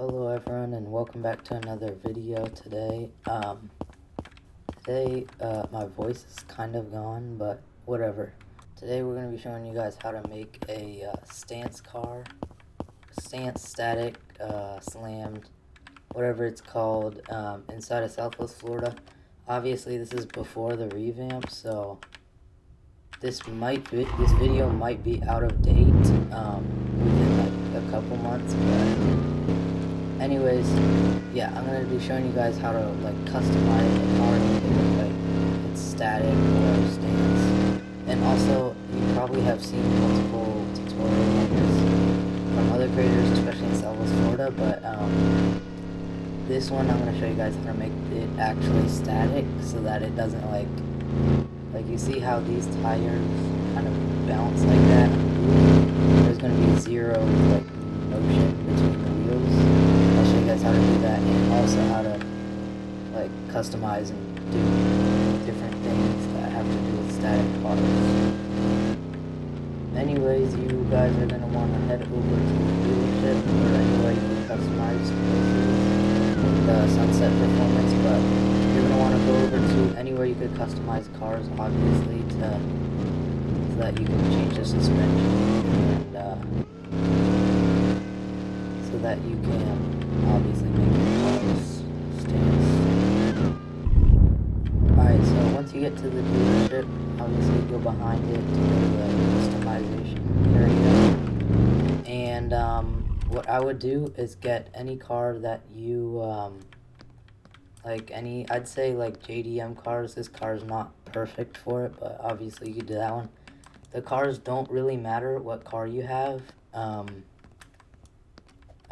Hello everyone and welcome back to another video today. My voice is kind of gone, but whatever. Today we're going to be showing you guys how to make a stance car, stance static, slammed, whatever it's called, inside of Southwest Florida. Obviously this is before the revamp, so this video might be out of date within like a couple months, but anyways, yeah, I'm gonna be showing you guys how to like customize the car to make it look like it's static or stance. And also, you probably have seen multiple tutorials like this from other creators, especially in Southwest Florida, but this one I'm gonna show you guys how to make it actually static so that it doesn't like you see how these tires kind of bounce like that. There's gonna be zero like motion between the wheels. I'll show you guys how to do that, and also how to like customize and do different things that have to do with static cars. Anyways, you guys are gonna want to head over to the dealership or anywhere you can customize the sunset performance, but you're gonna want to go over to anywhere you could customize cars, obviously, so that you can change the suspension and so that you can obviously make your cars stance. Alright, so once you get to the dealership, obviously go behind it to the customization area, and what I would do is get any car that you I'd say like JDM cars. This car is not perfect for it, but obviously you could do that one. The cars don't really matter what car you have.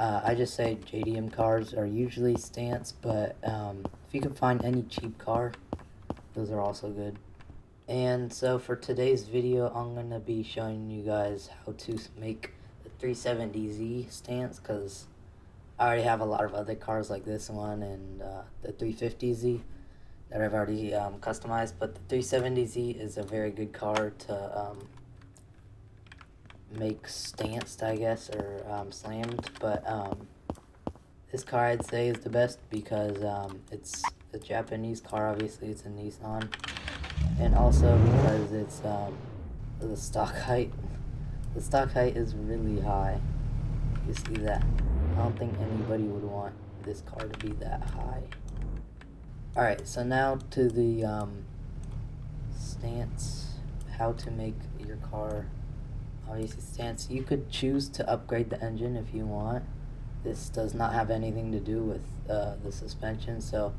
I just say JDM cars are usually stance, but if you can find any cheap car, those are also good. And so for today's video, I'm going to be showing you guys how to make the 370Z stance, because I already have a lot of other cars like this one and the 350Z that I've already customized, but the 370Z is a very good car to make stanced, I guess, or slammed. But this car I'd say is the best because it's a Japanese car. Obviously it's a Nissan, and also because it's the stock height. The stock height is really high. You see that? I don't think anybody would want this car to be that high. Alright, so now to the stance, how to make your car obviously stance. You could choose to upgrade the engine if you want. This does not have anything to do with the suspension, so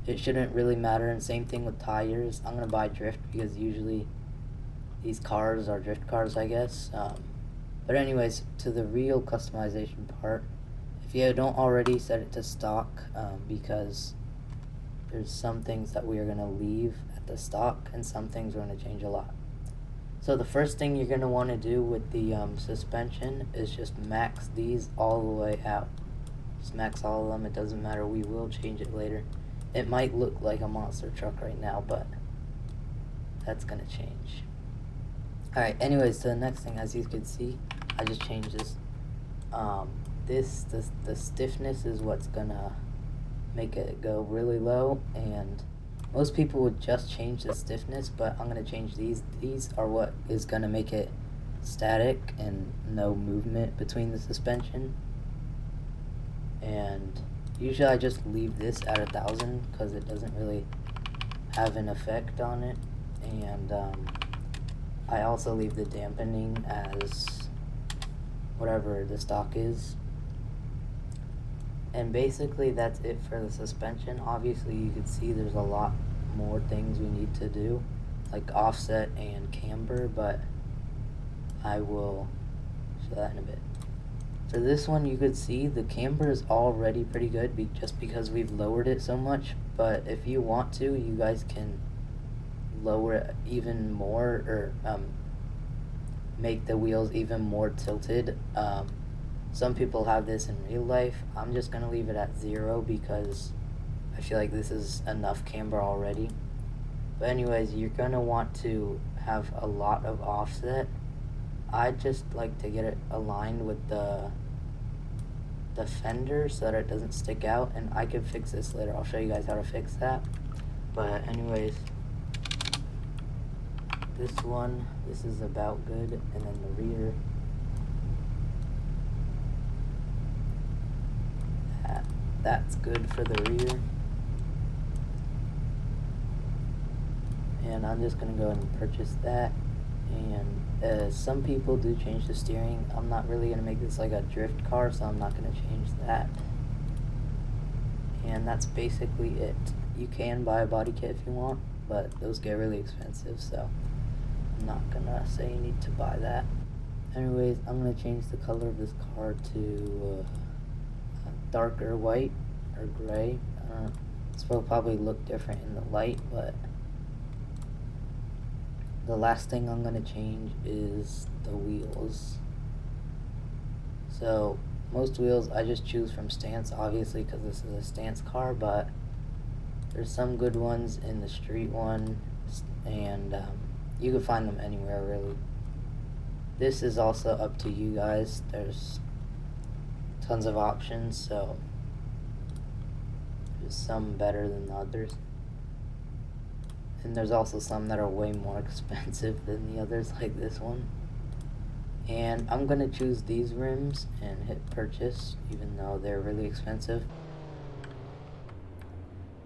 it shouldn't really matter. And same thing with tires. I'm going to buy drift because usually these cars are drift cars, I guess. But anyways, to the real customization part, if you don't already set it to stock, because there's some things that we are going to leave at the stock and some things we're going to change a lot. So the first thing you're going to want to do with the suspension is just max these all the way out. Just max all of them. It doesn't matter. We will change it later. It might look like a monster truck right now, but that's going to change. Alright, anyways, so the next thing, as you can see, I just changed this. The stiffness is what's gonna make it go really low, and most people would just change the stiffness, but I'm gonna change these. These are what is gonna make it static and no movement between the suspension. And usually I just leave this at 1,000 because it doesn't really have an effect on it, and I also leave the dampening as whatever the stock is. And basically that's it for the suspension. Obviously you can see there's a lot more things we need to do, like offset and camber, but I will show that in a bit. For this one, you could see the camber is already pretty good just because we've lowered it so much, but if you want to, you guys can lower it even more, or make the wheels even more tilted. Some people have this in real life. I'm just gonna leave it at 0 because I feel like this is enough camber already. But anyways, you're gonna want to have a lot of offset. I just like to get it aligned with the the fender so that it doesn't stick out, and I can fix this later. I'll show you guys how to fix that. But anyways, this is about good, and then the rear, that's good for the rear. And I'm just gonna go ahead and purchase that. And some people do change the steering. I'm not really gonna make this like a drift car, so I'm not gonna change that. And that's basically it. You can buy a body kit if you want, but those get really expensive, so I'm not gonna say you need to buy that. Anyways, I'm gonna change the color of this car to darker white or gray. This will probably look different in the light, but the last thing I'm gonna change is the wheels. So most wheels I just choose from Stance, obviously, because this is a Stance car, but there's some good ones in the street one, and you can find them anywhere really. This is also up to you guys. There's tons of options, so there's some better than others. And there's also some that are way more expensive than the others, like this one. And I'm gonna choose these rims and hit purchase, even though they're really expensive.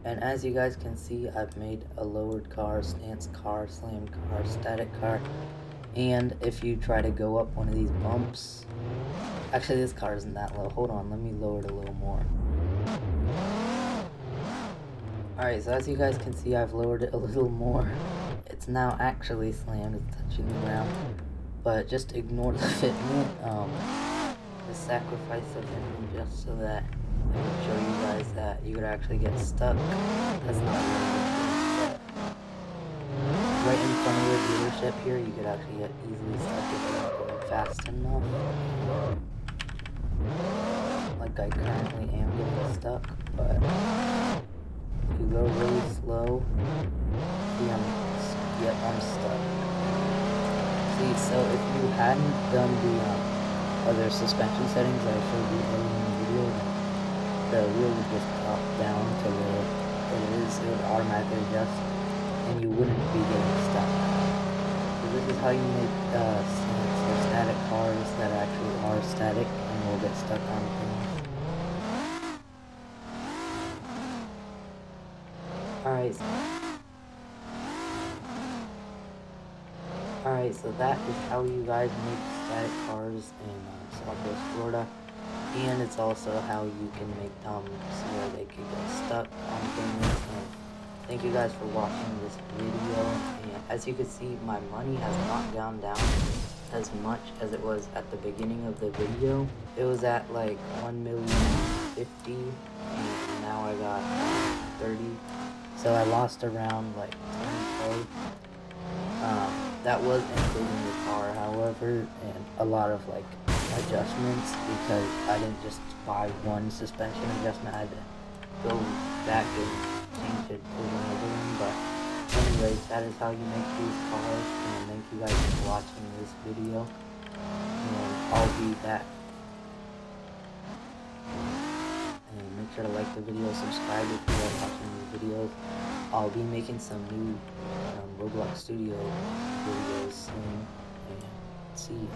And as you guys can see, I've made a lowered car, stance car, slammed car, static car. And if you try to go up one of these bumps, actually this car isn't that low. Hold on, let me lower it a little more. Alright, so as you guys can see, I've lowered it a little more. It's now actually slammed, it's touching the ground. But just ignore the fitment, the sacrifice of fitment, just so that I would show you guys that you could actually get stuck. That's not really good, but right in front of your dealership here, you could actually get easily stuck if you're not going fast enough. Like I currently am getting stuck, but if you go really slow, see, I'm stuck. See, so if you hadn't done the other suspension settings that I showed you earlier in the video, the wheel would just drop down to where it is. It would automatically adjust, and you wouldn't be getting stuck. So this is how you make static cars that actually are static and will get stuck on things. Alright, so that is how you guys make static cars in Southwest Florida. And it's also how you can make them so where they can get stuck on things. And thank you guys for watching this video. And as you can see, my money has not gone down as much as it was at the beginning of the video. It was at like 1,050,000, and now I got 30. So I lost around like 10K. That was including the car, however, and a lot of like adjustments, because I didn't just buy one suspension adjustment. I had to go back and change it over and over again. But anyways, that is how you make these cars, and thank you guys for watching this video, and I'll be back. And make sure to like the video, subscribe if you like watching these videos. I'll be making some new Roblox Studio videos soon, and see you.